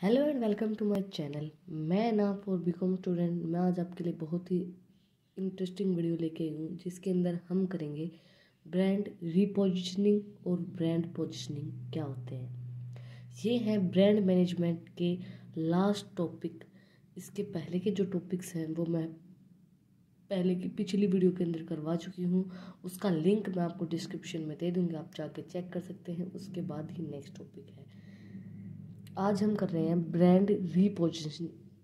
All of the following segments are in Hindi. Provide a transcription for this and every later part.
Hello and welcome to my channel. मैं ना फॉर बीकॉम स्टूडेंट मैं आज आपके लिए बहुत ही इंटरेस्टिंग वीडियो लेके आई हूँ, जिसके अंदर हम करेंगे ब्रांड रीपोजिशनिंग और ब्रांड पोजिशनिंग क्या होते हैं। ये है ब्रांड मैनेजमेंट के लास्ट टॉपिक। इसके पहले के जो टॉपिक्स हैं वो मैं पहले की पिछली वीडियो के अंदर करवा चुकी हूँ। उसका लिंक मैं आपको डिस्क्रिप्शन में दे दूँगी, आप जाके चेक कर सकते हैं। उसके बाद ही नेक्स्ट टॉपिक है। आज हम कर रहे हैं ब्रांड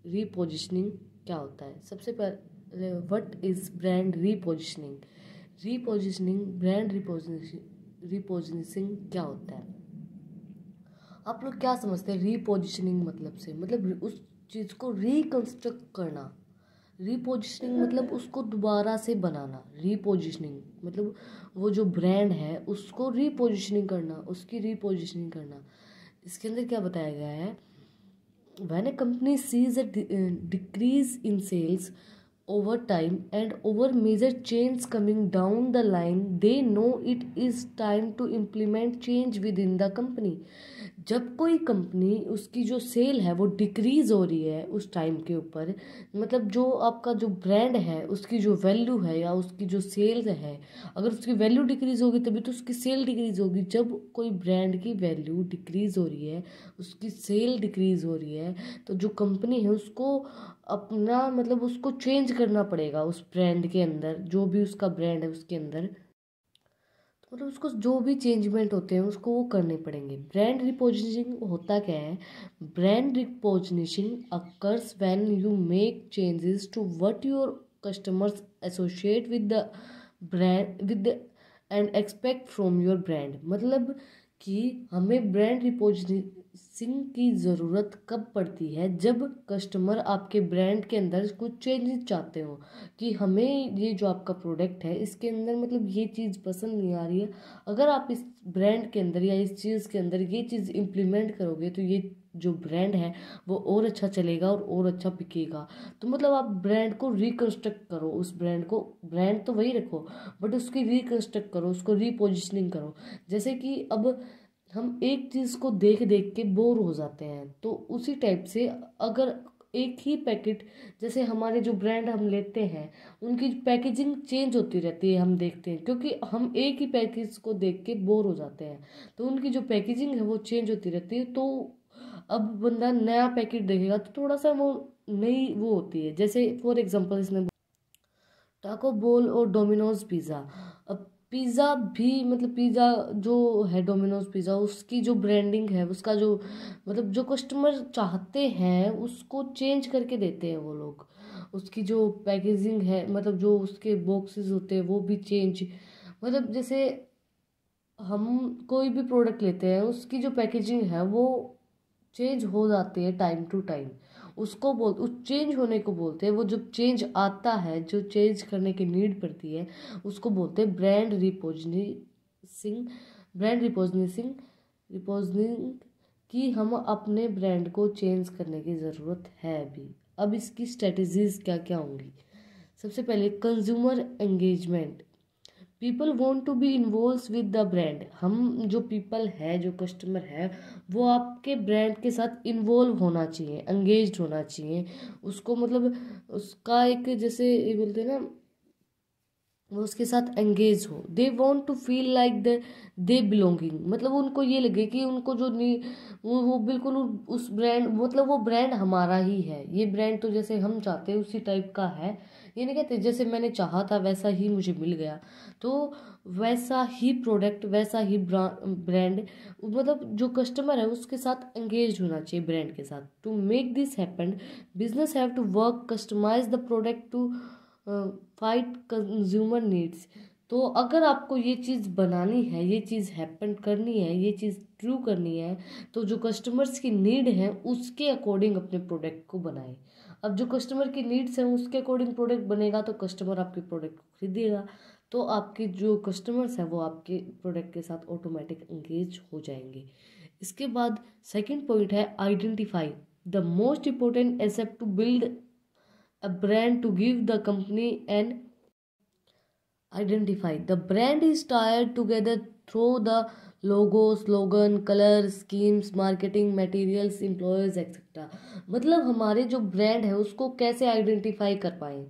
रीपोजिशनिंग क्या होता है। सबसे पहले what is brand repositioning. Brand repositioning क्या होता है। आप लोग क्या समझते हैं रीपोजिशनिंग मतलब से? मतलब उस चीज़ को रिकंस्ट्रक्ट करना। रीपोजिशनिंग मतलब उसको दोबारा से बनाना। रीपोजिशनिंग मतलब वो जो ब्रांड है उसको रीपोजिशनिंग करना, उसकी रीपोजिशनिंग करना। इसके अंदर क्या बताया गया है, when a company sees a decrease in sales over time and over major change coming down the line, they know it is time to implement change within the company. जब कोई कंपनी उसकी जो सेल है वो डिक्रीज हो रही है उस टाइम के ऊपर, मतलब जो आपका जो ब्रांड है उसकी जो वैल्यू है या उसकी जो सेल्स है, अगर उसकी वैल्यू डिक्रीज होगी तभी तो उसकी सेल डिक्रीज होगी। जब कोई ब्रांड की वैल्यू डिक्रीज हो रही है, उसकी सेल डिक्रीज हो रही है, तो जो कंपनी है उसको अपना मतलब उसको चेंज करना पड़ेगा उस ब्रांड के अंदर, जो भी उसका ब्रांड है उसके अंदर। तो मतलब उसको जो भी चेंजमेंट होते हैं उसको वो करने पड़ेंगे। ब्रांड रिपोजिशनिंग होता क्या है? Brand repositioning occurs when you make changes to what your customers associate with the brand with and expect from your brand. मतलब कि हमें ब्रांड रिपोजिशनिंग की ज़रूरत कब पड़ती है? जब कस्टमर आपके ब्रांड के अंदर कुछ चेंजेस चाहते हो कि हमें ये जो आपका प्रोडक्ट है इसके अंदर मतलब ये चीज़ पसंद नहीं आ रही है, अगर आप इस ब्रांड के अंदर या इस चीज़ के अंदर ये चीज़ इम्प्लीमेंट करोगे तो ये जो ब्रांड है वो और अच्छा चलेगा और अच्छा बिकेगा। तो मतलब आप ब्रांड को रिकंस्ट्रक्ट करो, उस ब्रांड को, ब्रांड तो वही रखो बट उसकी रिकंस्ट्रक्ट करो, उसको रीपोजिशनिंग करो। जैसे कि अब हम एक चीज़ को देख देख के बोर हो जाते हैं, तो उसी टाइप से अगर एक ही पैकेट, जैसे हमारे जो ब्रांड हम लेते हैं उनकी पैकेजिंग चेंज होती रहती है, हम देखते हैं क्योंकि हम एक ही पैकेज को देख के बोर हो जाते हैं, तो उनकी जो पैकेजिंग है वो चेंज होती रहती है। तो अब बंदा नया पैकेट देखेगा तो थोड़ा सा वो नई वो होती है। जैसे फॉर एग्जांपल इसने टाको बोल और डोमिनोज पिज़्ज़ा। अब पिज़्ज़ा भी मतलब पिज़्ज़ा जो है डोमिनोज पिज़्ज़ा, उसकी जो ब्रांडिंग है, उसका जो मतलब जो कस्टमर चाहते हैं उसको चेंज करके देते हैं वो लोग। उसकी जो पैकेजिंग है मतलब जो उसके बॉक्सेस होते हैं वो भी चेंज, मतलब जैसे हम कोई भी प्रोडक्ट लेते हैं उसकी जो पैकेजिंग है वो चेंज हो जाती है टाइम टू टाइम। उसको बोल उस चेंज होने को बोलते हैं। वो जब चेंज आता है, जो चेंज करने की नीड पड़ती है, उसको बोलते हैं ब्रांड रिपोजिशनिंग। ब्रांड रिपोजिशनिंग रिपोजिशनिंग कि हम अपने ब्रांड को चेंज करने की ज़रूरत है अभी। अब इसकी स्ट्रेटजीज क्या क्या होंगी? सबसे पहले consumer engagement. People want to be involve with the brand. हम जो पीपल है, जो कस्टमर है, वो आपके ब्रांड के साथ इन्वॉल्व होना चाहिए, एंगेज होना चाहिए। उसको मतलब उसका एक जैसे ये बोलते हैं ना, वो उसके साथ एंगेज हो। They want to feel like they belonging, मतलब उनको ये लगे कि उनको जो नहीं वो बिल्कुल उस ब्रांड मतलब वो ब्रांड हमारा ही है। ये ब्रांड तो जैसे हम चाहते हैं उसी टाइप का है। ये नहीं कहते जैसे मैंने चाहा था वैसा ही मुझे मिल गया, तो वैसा ही प्रोडक्ट, वैसा ही ब्रांड, मतलब जो कस्टमर है उसके साथ एंगेज होना चाहिए ब्रांड के साथ। To make this happen business have to work customize the product to fight consumer needs. तो अगर आपको ये चीज़ बनानी है, ये चीज़ हैपन करनी है, ये चीज़ ट्रू करनी है, तो जो कस्टमर्स की नीड है उसके अकॉर्डिंग अपने प्रोडक्ट को बनाएं। अब जो कस्टमर की नीड्स हैं उसके अकॉर्डिंग प्रोडक्ट बनेगा तो कस्टमर आपके प्रोडक्ट को खरीदेगा, तो आपके जो कस्टमर्स हैं वो आपके प्रोडक्ट के साथ ऑटोमेटिक एंगेज हो जाएंगे। इसके बाद सेकंड पॉइंट है identify the most important asset to build a brand, to give the company an identify. The brand is tied together through the logo, slogan, colour, schemes, marketing materials, employers etcetera. मतलब हमारे जो ब्रांड है उसको कैसे आइडेंटिफाई कर पाएँ।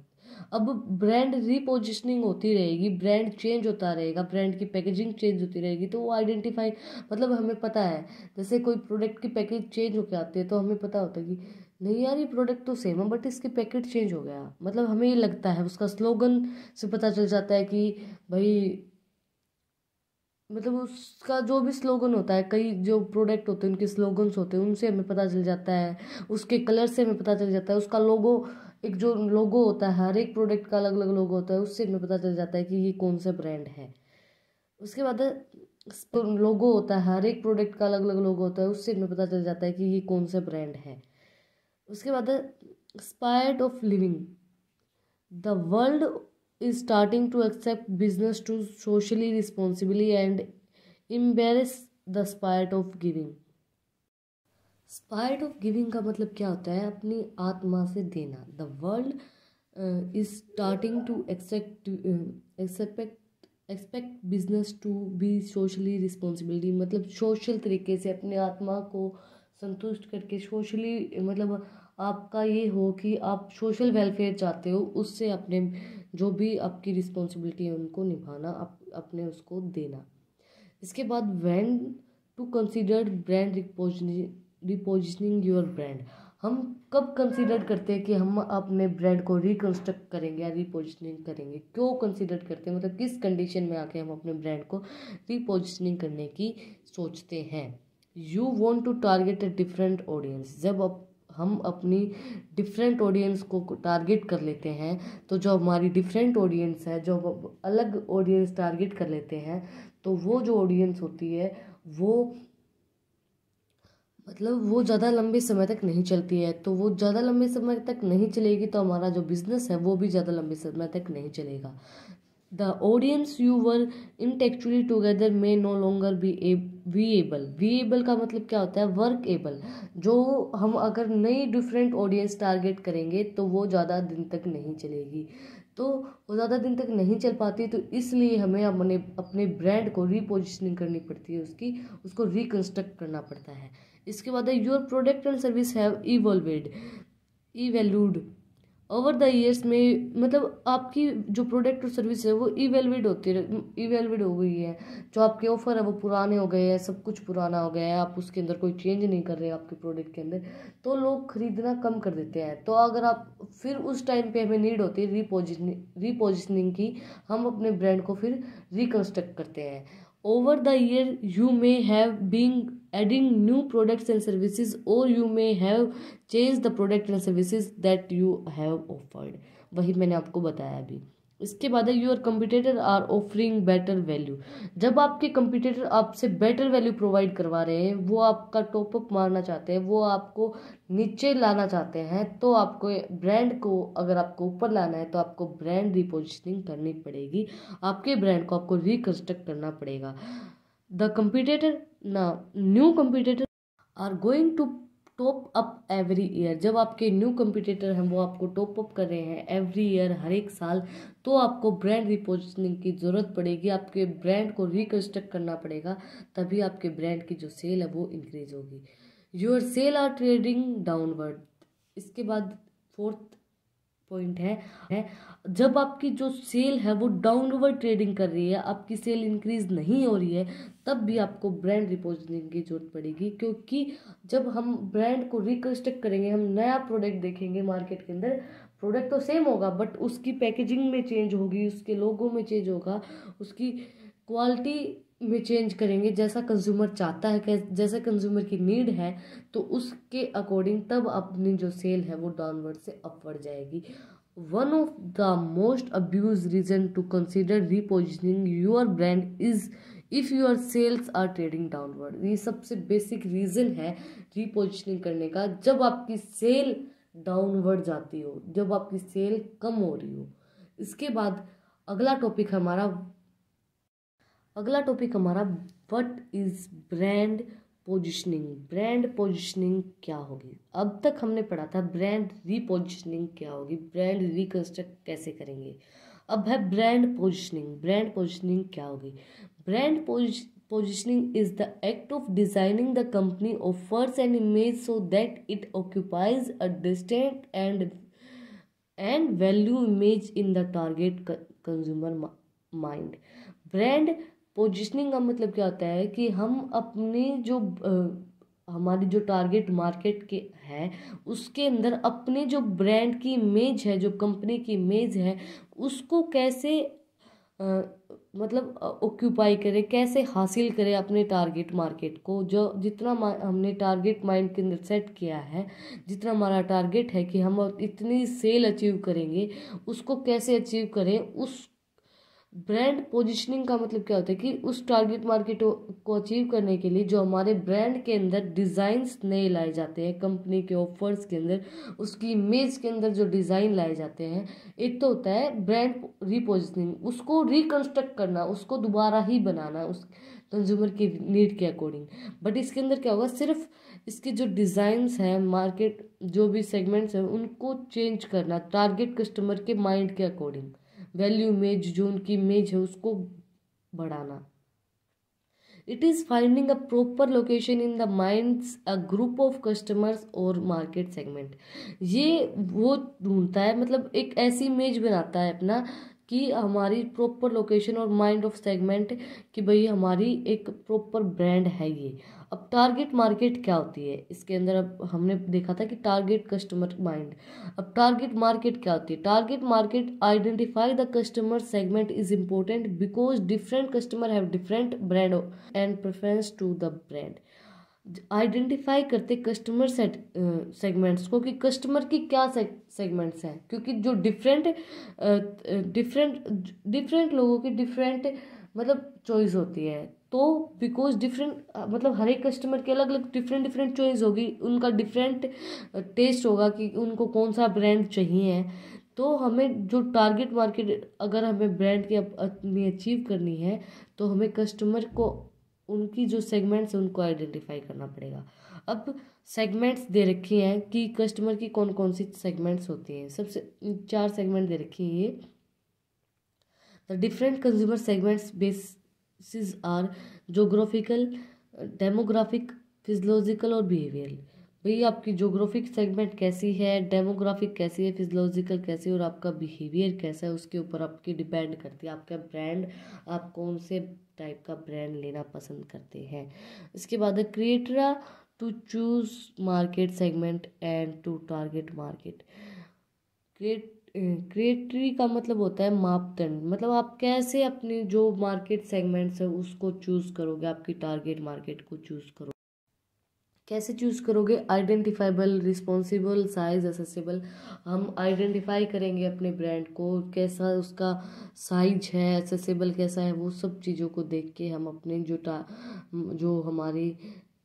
अब ब्रांड रीपोजिशनिंग होती रहेगी, ब्रांड चेंज होता रहेगा, ब्रांड की पैकेजिंग चेंज होती रहेगी, तो वो आइडेंटिफाई, मतलब हमें पता है जैसे कोई प्रोडक्ट की पैकेज चेंज होकर आती है तो हमें पता होता है कि नहीं यार ये प्रोडक्ट तो सेम है बट इसकी पैकेट चेंज हो गया। मतलब हमें ये लगता है, उसका स्लोगन से पता चल जाता है कि भाई, मतलब उसका जो भी स्लोगन होता है, कई जो प्रोडक्ट होते हैं उनके स्लोगन्स होते हैं उनसे हमें पता चल जाता है, उसके कलर से हमें पता चल जाता है, उसका लोगो, एक जो लोगो होता है हर एक प्रोडक्ट का अलग अलग लोगो होता है, उससे हमें पता चल जाता है कि ये कौन सा ब्रांड है। उसके बाद लोगो होता है, हर एक प्रोडक्ट का अलग अलग लोगो होता है, उससे हमें पता चल जाता है कि ये कौन सा ब्रांड है। उसके बाद spirit of living, the world is starting to accept business to socially responsibly and embrace the spirit of giving। Spirit of giving का मतलब क्या होता है, अपनी आत्मा से देना। The world is starting to expect business to be socially responsibility, मतलब सोशल तरीके से अपने आत्मा को संतुष्ट करके सोशली, मतलब आपका ये हो कि आप सोशल वेलफेयर चाहते हो, उससे अपने जो भी आपकी रिस्पॉन्सिबिलिटी है उनको निभाना, अपने उसको देना। इसके बाद when to consider brand repositioning your brand, हम कब कंसीडर करते हैं कि हम अपने ब्रांड को रिकंस्ट्रक्ट करेंगे या रिपोजिशनिंग करेंगे, क्यों कंसीडर करते हैं, मतलब किस कंडीशन में आके हम अपने ब्रांड को रिपोजिशनिंग करने की सोचते हैं। You want to target a different audience, जब हम अपनी डिफरेंट ऑडियंस को टारगेट कर लेते हैं, तो जो हमारी डिफरेंट ऑडियंस है, जो अलग ऑडियंस टारगेट कर लेते हैं, तो वो जो ऑडियंस होती है वो, मतलब वो ज़्यादा लंबे समय तक नहीं चलती है, तो वो ज़्यादा लंबे समय तक नहीं चलेगी तो हमारा जो बिजनेस है वो भी ज़्यादा लंबे समय तक नहीं चलेगा। The audience you were intellectually together may no longer be viable. Viable का मतलब क्या होता है, वर्क एबल। जो हम अगर नई डिफरेंट ऑडियंस टारगेट करेंगे तो वो ज़्यादा दिन तक नहीं चलेगी, तो वो ज़्यादा दिन तक नहीं चल पाती, तो इसलिए हमें अपने ब्रांड को रीपोजिशनिंग करनी पड़ती है, उसको रिकंस्ट्रक्ट करना पड़ता है। इसके बाद your product and service have evolved over the years में, मतलब आपकी जो प्रोडक्ट और सर्विस है वो इवेलुएट हो गई है, जो आपके ऑफर है वो पुराने हो गए हैं, सब कुछ पुराना हो गया है, आप उसके अंदर कोई चेंज नहीं कर रहे हैं आपके प्रोडक्ट के अंदर, तो लोग खरीदना कम कर देते हैं। तो अगर आप फिर उस टाइम पे हमें नीड होती है रीपोजिशनिंग की, हम अपने ब्रांड को फिर रिकंस्ट्रक्ट करते हैं। Over the year, you may have been adding new products and services, or you may have changed the product and services that you have offered। वही मैंने आपको बताया अभी। इसके बाद है your competitor are offering better value. जब आपके कंपटीटर आपसे बेटर वैल्यू प्रोवाइड करवा रहे हैं, वो आपका टॉपअप मारना चाहते हैं, वो आपको नीचे लाना चाहते हैं, तो आपको ब्रांड को, अगर आपको ऊपर लाना है तो आपको ब्रांड रिपोजिशनिंग करनी पड़ेगी, आपके ब्रांड को आपको रिकंस्ट्रक्ट करना पड़ेगा। द कंपटीटर ना new competitor are going to top up every year. जब आपके न्यू कंपटीटर हैं वो आपको टॉप अप कर रहे हैं एवरी ईयर, हर एक साल, तो आपको ब्रांड रिपोजिशनिंग की ज़रूरत पड़ेगी, आपके ब्रांड को रिकंस्ट्रक्ट करना पड़ेगा, तभी आपके ब्रांड की जो सेल है वो इंक्रीज होगी। Your sale are trading downward. इसके बाद फोर्थ पॉइंट है जब आपकी जो सेल है वो डाउनवर्ड ट्रेडिंग कर रही है, आपकी सेल इंक्रीज नहीं हो रही है, तब भी आपको ब्रांड रिपोजिशनिंग की जरूरत पड़ेगी, क्योंकि जब हम ब्रांड को रिकंस्ट्रक्ट करेंगे, हम नया प्रोडक्ट देखेंगे मार्केट के अंदर, प्रोडक्ट तो सेम होगा बट उसकी पैकेजिंग में चेंज होगी, उसके लोगो में चेंज होगा, उसकी क्वालिटी में चेंज करेंगे, जैसा कंज्यूमर चाहता है, जैसा कंज्यूमर की नीड है, तो उसके अकॉर्डिंग तब अपनी जो सेल है वो डाउनवर्ड से अपवर्ड जाएगी। One of the most abuse reason to consider repositioning your brand is if your sales are trading downward. ये सबसे बेसिक रीज़न है रिपोजिशनिंग करने का, जब आपकी सेल डाउनवर्ड जाती हो, जब आपकी सेल कम हो रही हो। इसके बाद अगला टॉपिक हमारा what is brand positioning. Brand positioning क्या होगी। अब तक हमने पढ़ा था ब्रांड रीपोजिशनिंग क्या होगी, ब्रांड रिकंस्ट्रक्ट कैसे करेंगे। अब है ब्रांड पोजिशनिंग। ब्रांड पोजिशनिंग क्या होगी। Brand positioning is the act of designing the company offers an image so that it occupies a distinct and value image in the target consumer mind. Brand positioning का मतलब क्या होता है कि हम अपने जो हमारी जो टारगेट मार्केट के है उसके अंदर अपने जो ब्रांड की इमेज है, जो कंपनी की इमेज है, उसको कैसे मतलब ऑक्यूपाई करें, कैसे हासिल करें अपने टारगेट मार्केट को। जो जितना हमने टारगेट माइंड के अंदर सेट किया है, जितना हमारा टारगेट है कि हम इतनी सेल अचीव करेंगे, उसको कैसे अचीव करें। उस ब्रांड पोजीशनिंग का मतलब क्या होता है कि उस टारगेट मार्केट को अचीव करने के लिए जो हमारे ब्रांड के अंदर डिज़ाइंस नए लाए जाते हैं, कंपनी के ऑफर्स के अंदर, उसकी इमेज के अंदर जो डिज़ाइन लाए जाते हैं। एक तो होता है ब्रांड रीपोजिशनिंग, उसको रिकंस्ट्रक्ट करना, उसको दोबारा ही बनाना उस कंज्यूमर की नीड के अकॉर्डिंग। बट इसके अंदर क्या होगा, सिर्फ इसके जो डिज़ाइंस हैं, मार्केट जो भी सेगमेंट्स हैं, उनको चेंज करना टारगेट कस्टमर के माइंड के अकॉर्डिंग। वैल्यू इमेज, जो उनकी इमेज है, उसको बढ़ाना। It is finding a proper location in the minds a group of customers और मार्केट सेगमेंट। ये वो ढूंढता है, मतलब एक ऐसी इमेज बनाता है अपना कि हमारी प्रॉपर लोकेशन और माइंड ऑफ सेगमेंट, कि भाई हमारी एक प्रॉपर ब्रांड है ये। अब टारगेट मार्केट क्या होती है इसके अंदर, अब हमने देखा था कि टारगेट कस्टमर माइंड। अब टारगेट मार्केट क्या होती है? Target market identify the customer segment is important because different customer have different brand and preference to the brand. Identify करते कस्टमर सेगमेंट्स को कि कस्टमर की क्या सेगमेंट्स हैं, क्योंकि जो डिफरेंट लोगों की डिफरेंट मतलब चॉइस होती है। तो बिकॉज डिफरेंट मतलब हर एक कस्टमर की अलग अलग डिफरेंट चॉइस होगी, उनका डिफरेंट टेस्ट होगा कि उनको कौन सा ब्रांड चाहिए। तो हमें जो टारगेट मार्केट, अगर हमें ब्रांड की अपनी अचीव करनी है, तो हमें कस्टमर को उनकी जो सेगमेंट्स हैं उनको आइडेंटिफाई करना पड़ेगा। अब सेगमेंट्स दे रखी हैं कि कस्टमर की कौन कौन सी सेगमेंट्स होती हैं। सबसे 4 सेगमेंट दे रखी है ये। The different consumer segments basis are geographical, demographic, physiological और बिहेवियरल। भाई आपकी जोग्राफिक सेगमेंट कैसी है, डेमोग्राफिक कैसी है, फिजियोलॉजिकल कैसी है और आपका बिहेवियर कैसा है, उसके ऊपर आपकी डिपेंड करती है आपका ब्रांड, आप कौन से टाइप का ब्रांड लेना पसंद करते हैं। इसके बाद है criteria to choose market segment and to target market. Criteria का मतलब होता है मापदंड, मतलब आप कैसे अपनी जो मार्केट सेगमेंट्स है उसको चूज करोगे, आपकी टारगेट मार्केट को चूज करोगे। कैसे चूज़ करोगे? Identifiable, responsible, size accessible. हम आइडेंटिफाई करेंगे अपने ब्रांड को, कैसा उसका साइज है, एसेसिबल कैसा है, वो सब चीज़ों को देख के हम अपने जो हमारी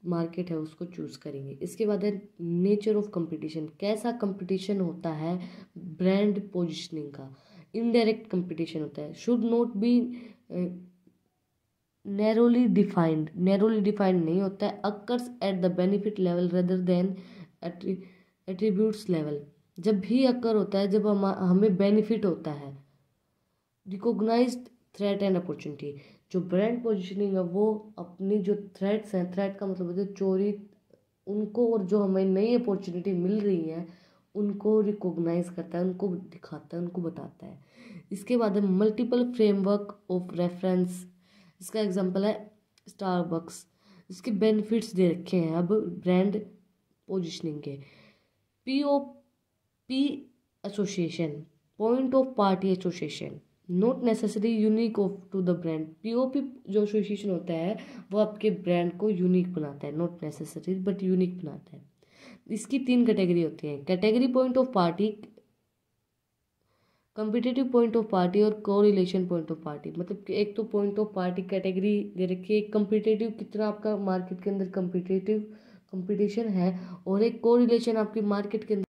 मार्केट है उसको चूज़ करेंगे। इसके बाद है नेचर ऑफ कंपटीशन, कैसा कंपटीशन होता है ब्रांड पोजिशनिंग का। इनडायरेक्ट कंपटीशन होता है, should not be narrowly defined नहीं होता है, occurs at the benefit level rather than attributes level. जब भी अकर होता है जब हमें बेनिफिट होता है। रिकॉग्नाइज्ड थ्रेट एंड अपॉर्चुनिटी, जो ब्रांड पोजीशनिंग है वो अपनी जो थ्रेट्स हैं, थ्रेट का मतलब होता है चोरी, उनको, और जो हमें नई अपॉर्चुनिटी मिल रही है उनको रिकॉग्नाइज करता है, उनको दिखाता है, उनको बताता है। इसके बाद है मल्टीपल फ्रेमवर्क ऑफ रेफरेंस। इसका एग्जांपल है स्टारबक्स। इसके बेनिफिट्स दे रखे हैं अब ब्रांड पोजीशनिंग के। POP association, point of party association, not necessary unique of to the brand. POP जो एसोसिएशन होता है वो आपके ब्रांड को यूनिक बनाता है, नॉट नेसेसरी बट यूनिक बनाता है। इसकी 3 कैटेगरी होती हैं, category point of party, competitive point of party और कोरिलेशन पॉइंट ऑफ पार्टी। मतलब कि एक तो पॉइंट ऑफ पार्टी कैटेगरी दे रखी है, एक कम्पिटेटिव, कितना आपका मार्केट के अंदर कंपिटिशन है, और एक कोरिलेशन आपकी मार्केट के अंदर